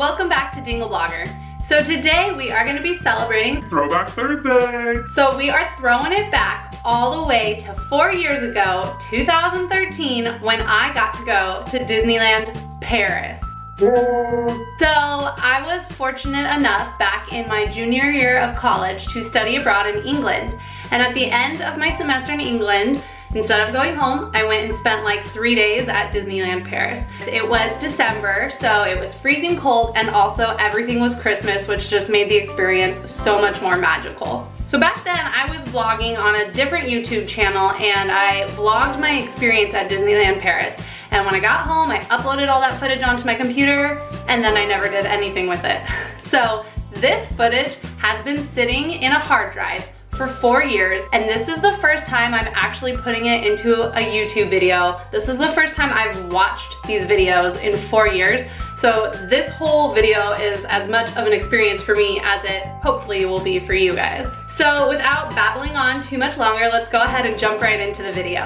welcome back to Dingle Blogger. So today we are going to be celebrating Throwback Thursday. So we are throwing it back all the way to 4 years ago, 2013, when I got to go to Disneyland Paris. So I was fortunate enough back in my junior year of college to study abroad in England. And at the end of my semester in England, instead of going home, I went and spent like 3 days at Disneyland Paris. It was December, so it was freezing cold, and also everything was Christmas, which just made the experience so much more magical. So back then, I was vlogging on a different YouTube channel, and I vlogged my experience at Disneyland Paris. And when I got home, I uploaded all that footage onto my computer, and then I never did anything with it. So this footage has been sitting in a hard drive for 4 years, and this is the first time I'm actually putting it into a YouTube video. This is the first time I've watched these videos in 4 years. So this whole video is as much of an experience for me as it hopefully will be for you guys. So without babbling on too much longer, let's go ahead and jump right into the video.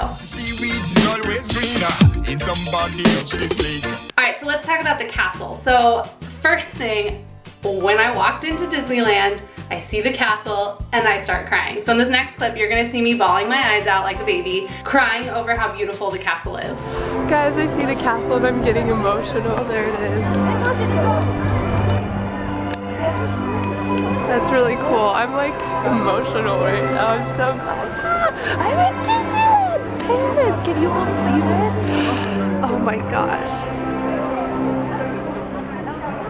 Alright, so let's talk about the castle. So first thing, when I walked into Disneyland, I see the castle and I start crying. So in this next clip, you're gonna see me bawling my eyes out like a baby, crying over how beautiful the castle is. Guys, I see the castle and I'm getting emotional. There it is. That's really cool. I'm like emotional right now. I'm so glad. I'm in Disneyland Paris. Can you believe it? Oh my gosh.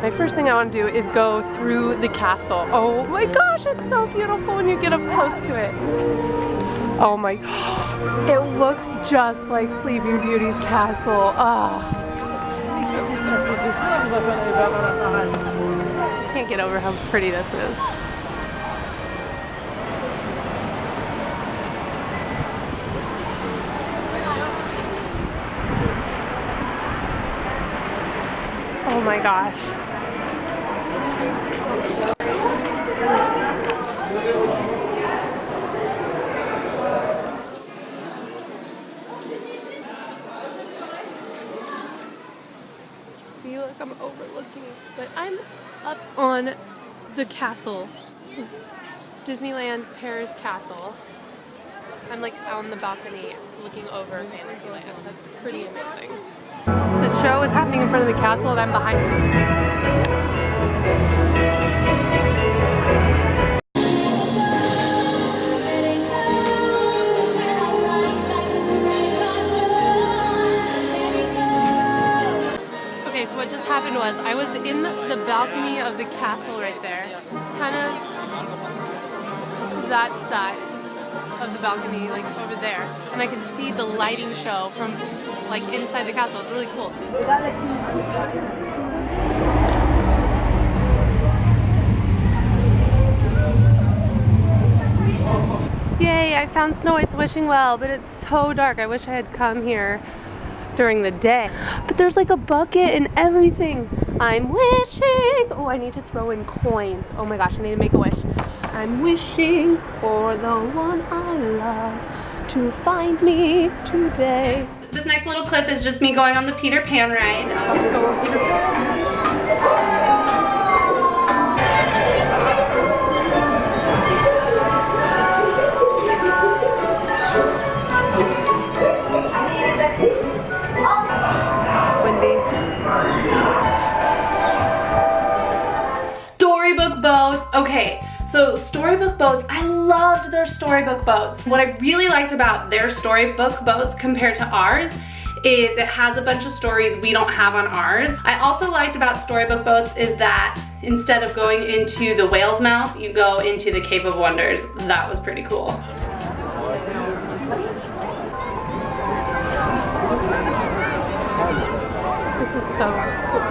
My first thing I want to do is go through the castle. Oh my gosh, it's so beautiful when you get up close to it. Oh my, it looks just like Sleeping Beauty's castle. Can't get over how pretty this is. Oh my gosh. See, look, I'm overlooking it, but I'm up on the castle, Disneyland Paris castle. I'm like on the balcony looking over Fantasyland. That's pretty amazing. The show is happening in front of the castle and I'm behind it. Okay, so what just happened was I was in the balcony of the castle right there, kind of to that side of the balcony, like over there, and I could see the lighting show from like inside the castle. It's really cool. Yay, I found Snow White's wishing well, but it's so dark. I wish I had come here during the day. But there's like a bucket and everything. I'm wishing. Oh, I need to throw in coins. Oh my gosh, I need to make a wish. I'm wishing for the one I love to find me today. This next little clip is just me going on the Peter Pan ride. Let's go on Peter Pan. Storybook boats. Okay, so storybook boats, I loved their storybook boats. What I really liked about their storybook boats compared to ours is it has a bunch of stories we don't have on ours. I also liked about storybook boats is that instead of going into the whale's mouth, you go into the Cape of Wonders. That was pretty cool. This is so cool.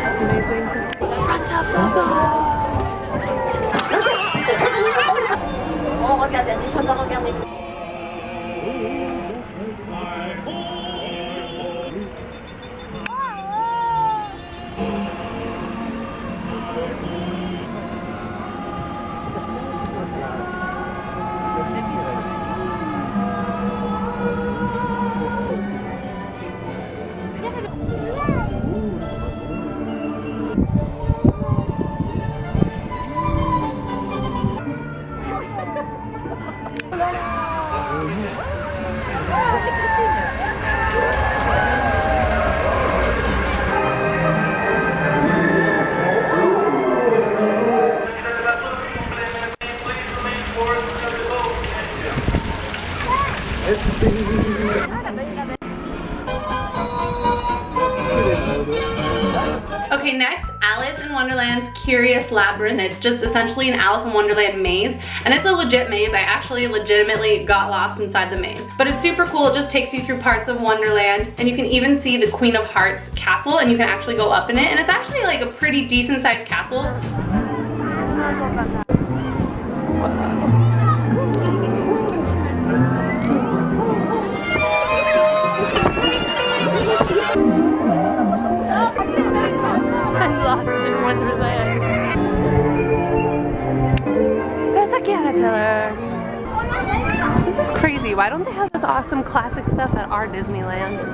That's amazing. Front of the boat. Oh, regarde, il y a des choses à regarder. Okay, next, Alice in Wonderland's Curious Labyrinth. It's just essentially an Alice in Wonderland maze, and it's a legit maze. I actually legitimately got lost inside the maze. But it's super cool. It just takes you through parts of Wonderland, and you can even see the Queen of Hearts castle, and you can actually go up in it, and it's actually like a pretty decent sized castle. I'm lost in Wonderland. There's a caterpillar. This is crazy. Why don't they have this awesome classic stuff at our Disneyland?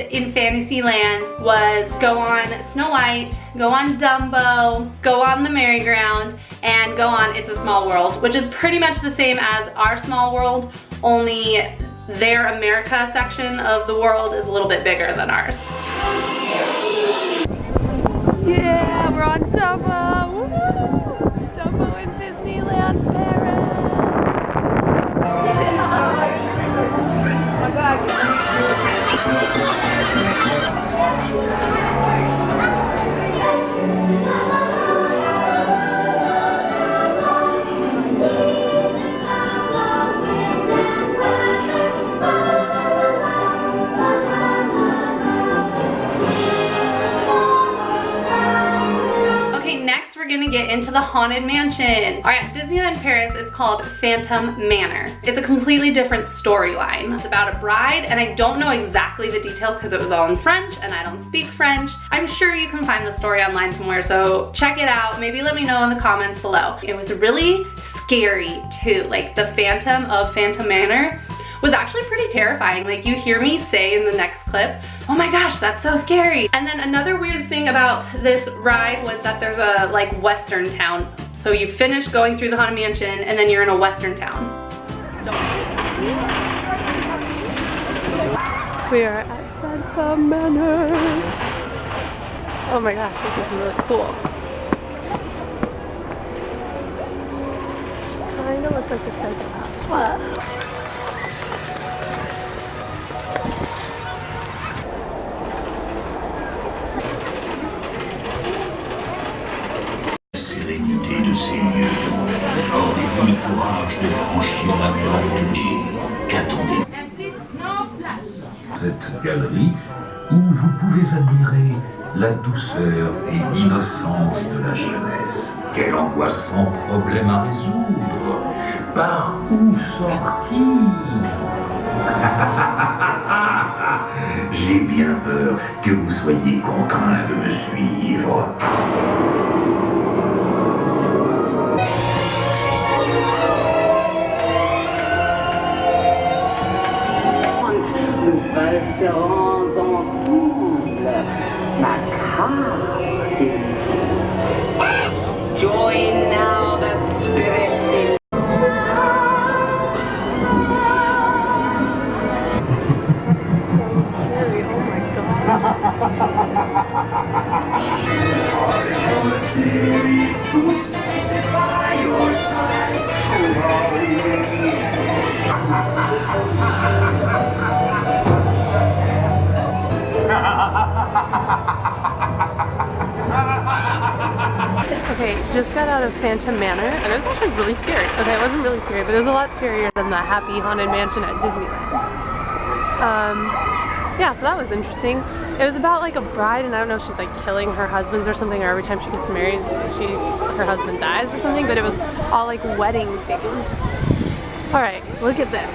In Fantasyland was go on Snow White, go on Dumbo, go on the merry-go-round, and go on It's a Small World, which is pretty much the same as our Small World, only their America section of the world is a little bit bigger than ours. Yeah, we're on Dumbo! Woo! Dumbo in Disneyland Paris! Oh my God. Get into the Haunted Mansion. All right, Disneyland Paris, it's called Phantom Manor. It's a completely different storyline. It's about a bride, and I don't know exactly the details because it was all in French and I don't speak French. I'm sure you can find the story online somewhere, so check it out. Maybe let me know in the comments below. It was really scary too. Like the Phantom of Phantom Manor was actually pretty terrifying. Like you hear me say in the next clip, oh my gosh, that's so scary. And then another weird thing about this ride was that there's a like western town. So you finish going through the Haunted Mansion and then you're in a western town. We are at Phantom Manor. Oh my gosh, this is really cool. Kinda looks like a psychopath. What? Aurez-vous le courage de franchir la porte et qu'attendez? Cette galerie où vous pouvez admirer la douceur et l'innocence de la jeunesse. Quelle angoisse sans problème à résoudre. Par où sortir? J'ai bien peur que vous soyez contraint de me suivre. Serons ensemble, macabre. Join now the spirits in. So scary, oh my Okay, just got out of Phantom Manor, and it was actually really scary. Okay, it wasn't really scary, but it was a lot scarier than the Happy Haunted Mansion at Disneyland. Yeah, so that was interesting. It was about like a bride, and I don't know if she's like killing her husbands or something, or every time she gets married, her husband dies or something, but it was all like wedding themed. All right, look at this.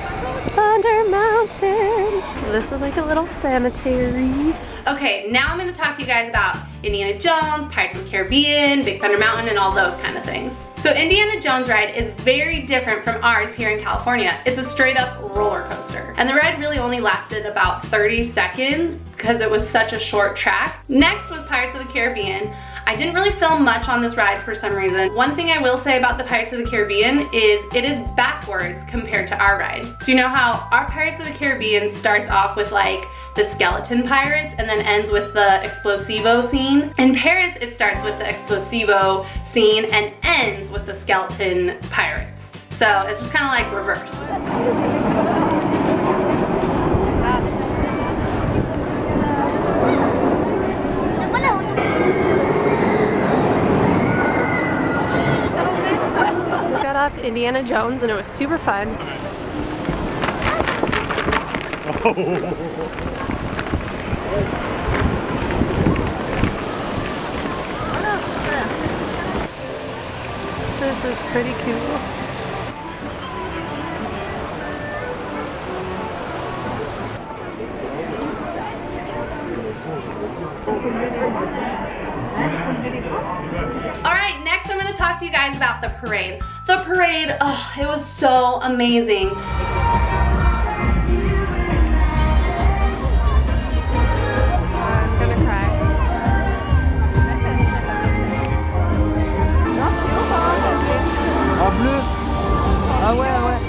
Thunder Mountain. So this is like a little cemetery. Okay, now I'm gonna talk to you guys about Indiana Jones, Pirates of the Caribbean, Big Thunder Mountain, and all those kind of things. So Indiana Jones ride is very different from ours here in California. It's a straight up roller coaster. And the ride really only lasted about 30 seconds because it was such a short track. Next was Pirates of the Caribbean. I didn't really film much on this ride for some reason. One thing I will say about the Pirates of the Caribbean is it is backwards compared to our ride. So you know how our Pirates of the Caribbean starts off with like the skeleton pirates and then ends with the explosivo scene? In Paris, it starts with the explosivo scene and ends with the skeleton pirates. So it's just kind of like reverse. Got off Indiana Jones and it was super fun. This is pretty cool. Alright, next I'm going to talk to you guys about the parade. The parade, oh, it was so amazing. I'm gonna cry. En bleu. Ah ouais, ah ouais.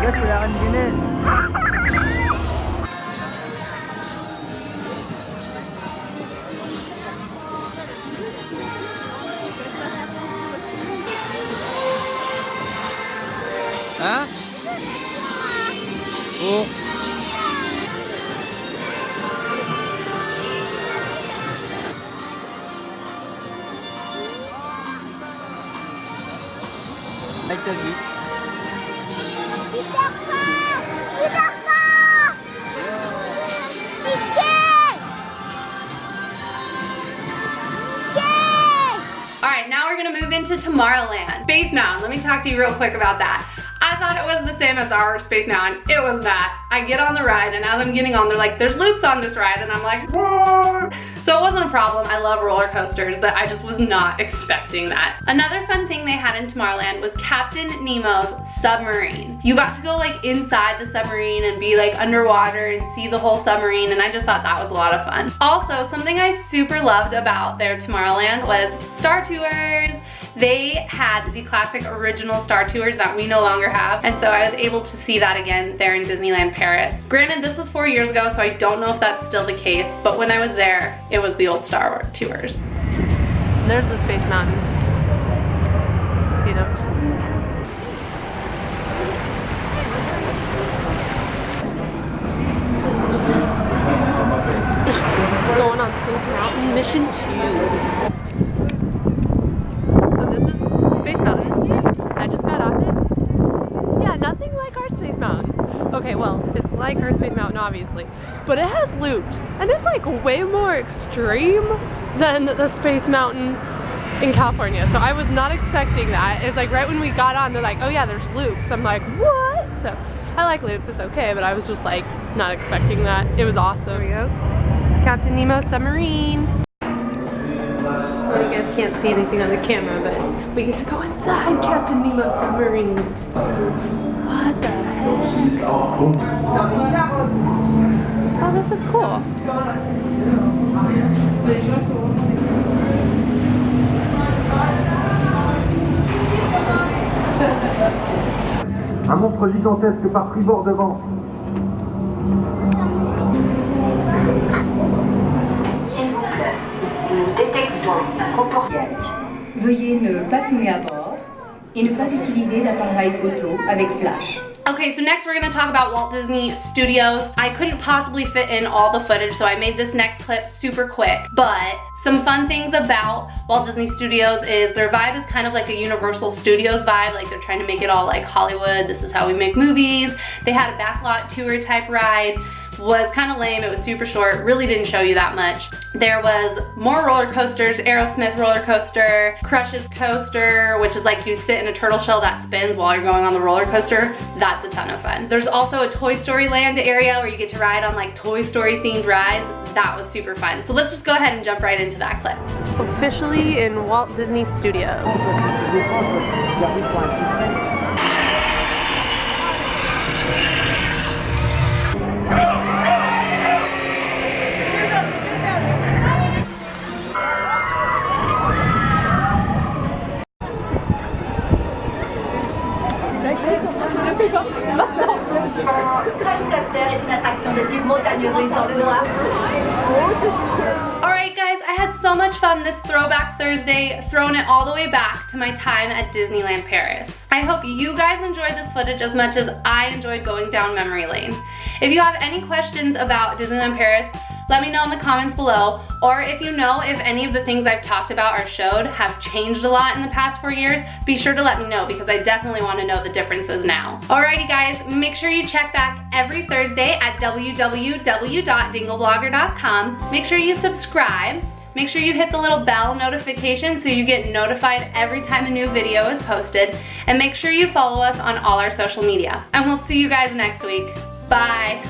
Là, c'est la Reine des Neiges. Hein? Oh. Avec ta vue. Alright, now we're gonna move into Tomorrowland. Space Mountain, let me talk to you real quick about that. I thought it was the same as our Space Mountain. It was not. I get on the ride and as I'm getting on, they're like, there's loops on this ride, and I'm like, what? So it wasn't a problem. I love roller coasters, but I just was not expecting that. Another fun thing they had in Tomorrowland was Captain Nemo's submarine. You got to go like inside the submarine and be like underwater and see the whole submarine, and I just thought that was a lot of fun. Also, something I super loved about their Tomorrowland was Star Tours. They had the classic original Star Tours that we no longer have, and so I was able to see that again there in Disneyland Paris. Granted, this was 4 years ago, so I don't know if that's still the case, but when I was there, it was the old Star Tours. There's the Space Mountain. See those? Going on Space Mountain Mission 2. So this is Space Mountain. I just got off it. Yeah, nothing like our Space Mountain. Okay, well, it's like our Space Mountain, obviously, but it has loops, and it's like way more extreme than the Space Mountain in California. So I was not expecting that. It's like right when we got on, they're like, oh yeah, there's loops. I'm like, what? So I like loops, it's okay, but I was just like not expecting that. It was awesome. There we go. Captain Nemo submarine. Well, you guys can't see anything on the camera, but we get to go inside Captain Nemo submarine. What the heck? Oh, this is cool. Un monstre gigantesque par tribord devant. S'il vous plaît, nous détectons un comportement. Veuillez ne pas fumer à bord et ne pas utiliser d'appareil photo avec flash. Okay, so next we're gonna talk about Walt Disney Studios. I couldn't possibly fit in all the footage, so I made this next clip super quick. But some fun things about Walt Disney Studios is their vibe is kind of like a Universal Studios vibe. Like they're trying to make it all like Hollywood. This is how we make movies. They had a backlot tour type ride, was kind of lame. It was super short, really didn't show you that much. There was more roller coasters, Aerosmith roller coaster, Crush's coaster, which is like you sit in a turtle shell that spins while you're going on the roller coaster. That's a ton of fun. There's also a Toy Story Land area where you get to ride on like Toy Story themed rides. That was super fun. So let's just go ahead and jump right into that clip. Officially in Walt Disney Studio. Crash Coaster est une attraction de type montagne russe dans le noir. Alright guys, I had so much fun this Throwback Thursday, throwing it all the way back to my time at Disneyland Paris. I hope you guys enjoyed this footage as much as I enjoyed going down memory lane. If you have any questions about Disneyland Paris, let me know in the comments below, or if you know if any of the things I've talked about or showed have changed a lot in the past 4 years, be sure to let me know because I definitely want to know the differences now. Alrighty guys, make sure you check back every Thursday at www.dingleblogger.com. Make sure you subscribe. Make sure you hit the little bell notification so you get notified every time a new video is posted. And make sure you follow us on all our social media. And we'll see you guys next week. Bye.